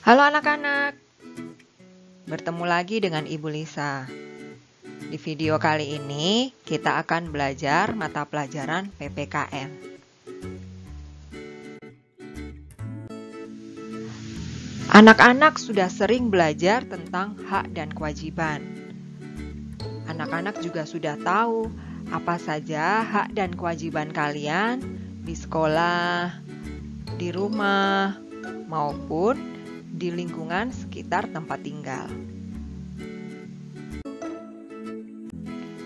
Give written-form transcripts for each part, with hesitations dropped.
Halo anak-anak, bertemu lagi dengan Ibu Lisa. Di video kali ini kita akan belajar mata pelajaran PPKN. Anak-anak sudah sering belajar tentang hak dan kewajiban. Anak-anak juga sudah tahu apa saja hak dan kewajiban kalian di sekolah, di rumah, maupun di lingkungan sekitar tempat tinggal.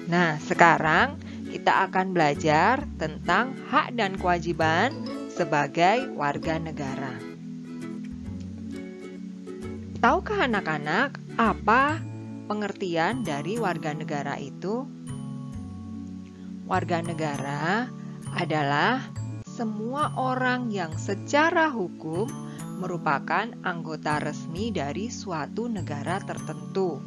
Nah, sekarang kita akan belajar tentang hak dan kewajiban sebagai warga negara. Tahukah anak-anak apa pengertian dari warga negara itu? Warga negara adalah semua orang yang secara hukum merupakan anggota resmi dari suatu negara tertentu.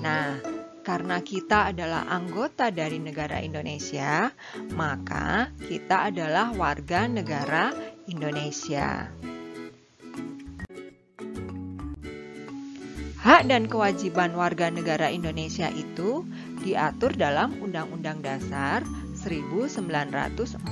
Nah, karena kita adalah anggota dari negara Indonesia, maka kita adalah warga negara Indonesia. Hak dan kewajiban warga negara Indonesia itu diatur dalam Undang-Undang Dasar 1945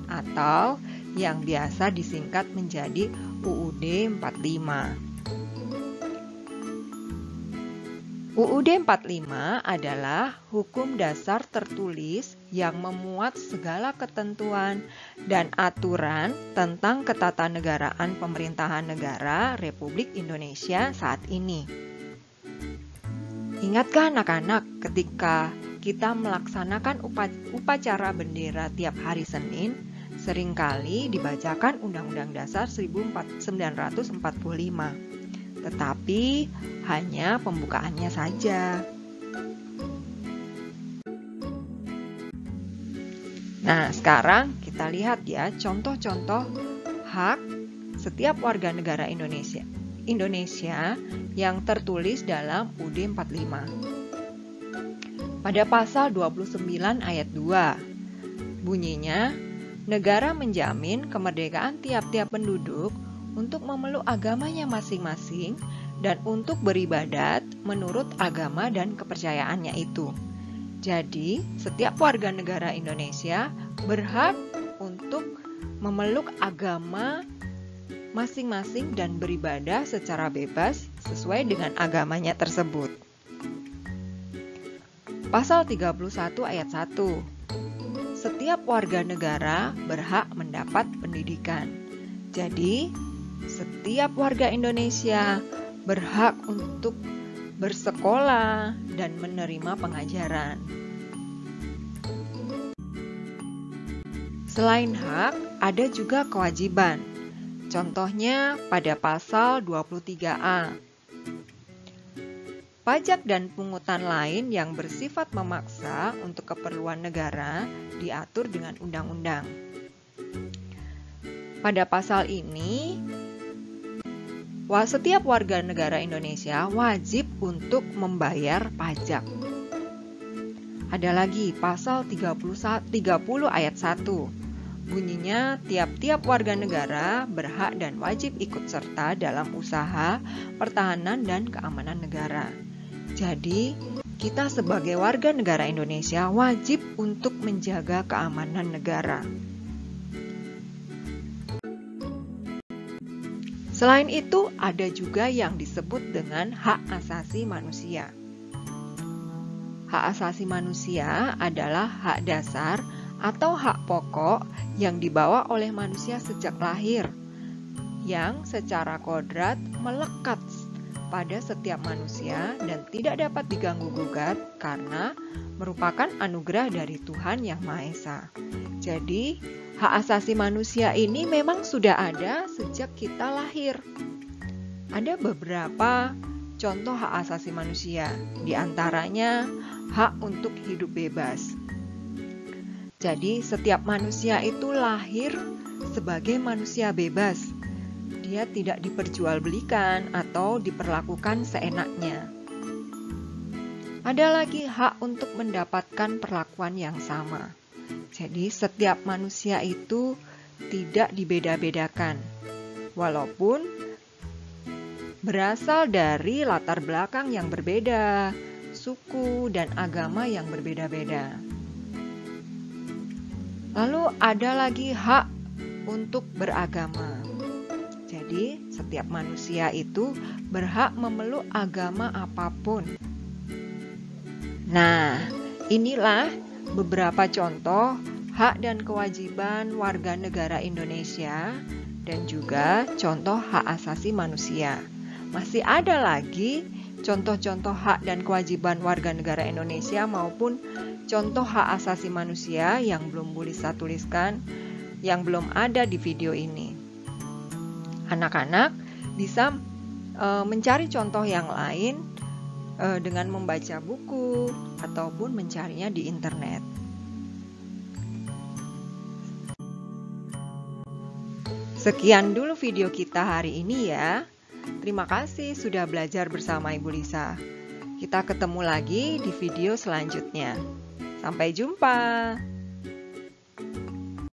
atau yang biasa disingkat menjadi UUD 45. UUD 45 adalah hukum dasar tertulis yang memuat segala ketentuan dan aturan tentang ketatanegaraan pemerintahan negara Republik Indonesia saat ini. Ingatkah anak-anak ketika kita melaksanakan upacara bendera tiap hari Senin, seringkali dibacakan Undang-Undang Dasar 1945. Tetapi hanya pembukaannya saja. Nah, sekarang kita lihat ya contoh-contoh hak setiap warga negara Indonesia yang tertulis dalam UUD 45. Pada pasal 29 ayat 2, bunyinya, negara menjamin kemerdekaan tiap-tiap penduduk untuk memeluk agamanya masing-masing dan untuk beribadat menurut agama dan kepercayaannya itu. Jadi, setiap warga negara Indonesia berhak untuk memeluk agama masing-masing dan beribadah secara bebas sesuai dengan agamanya tersebut. Pasal 31 ayat 1. Setiap warga negara berhak mendapat pendidikan. Jadi, setiap warga Indonesia berhak untuk bersekolah dan menerima pengajaran. Selain hak, ada juga kewajiban. Contohnya pada pasal 23A. Pajak dan pungutan lain yang bersifat memaksa untuk keperluan negara diatur dengan undang-undang. Pada pasal ini, setiap warga negara Indonesia wajib untuk membayar pajak. Ada lagi pasal 30 ayat 1. Bunyinya, tiap-tiap warga negara berhak dan wajib ikut serta dalam usaha, pertahanan, dan keamanan negara. Jadi, kita sebagai warga negara Indonesia wajib untuk menjaga keamanan negara. Selain itu, ada juga yang disebut dengan hak asasi manusia. Hak asasi manusia adalah hak dasar atau hak pokok yang dibawa oleh manusia sejak lahir, yang secara kodrat melekat pada setiap manusia dan tidak dapat diganggu-gugat karena merupakan anugerah dari Tuhan Yang Maha Esa. Jadi, hak asasi manusia ini memang sudah ada sejak kita lahir. Ada beberapa contoh hak asasi manusia, di antaranya hak untuk hidup bebas. Jadi, setiap manusia itu lahir sebagai manusia bebas. Dia tidak diperjualbelikan atau diperlakukan seenaknya. Ada lagi hak untuk mendapatkan perlakuan yang sama. Jadi setiap manusia itu tidak dibeda-bedakan. walaupun berasal dari latar belakang yang berbeda, suku dan agama yang berbeda-beda. Lalu ada lagi hak untuk beragama. Jadi, setiap manusia itu berhak memeluk agama apapun. Nah, inilah beberapa contoh hak dan kewajiban warga negara Indonesia dan juga contoh hak asasi manusia. Masih ada lagi contoh-contoh hak dan kewajiban warga negara Indonesia maupun contoh hak asasi manusia yang belum Bulisa tuliskan, yang belum ada di video ini. Anak-anak bisa mencari contoh yang lain dengan membaca buku ataupun mencarinya di internet. Sekian dulu video kita hari ini ya. Terima kasih sudah belajar bersama Ibu Lisa. Kita ketemu lagi di video selanjutnya. Sampai jumpa.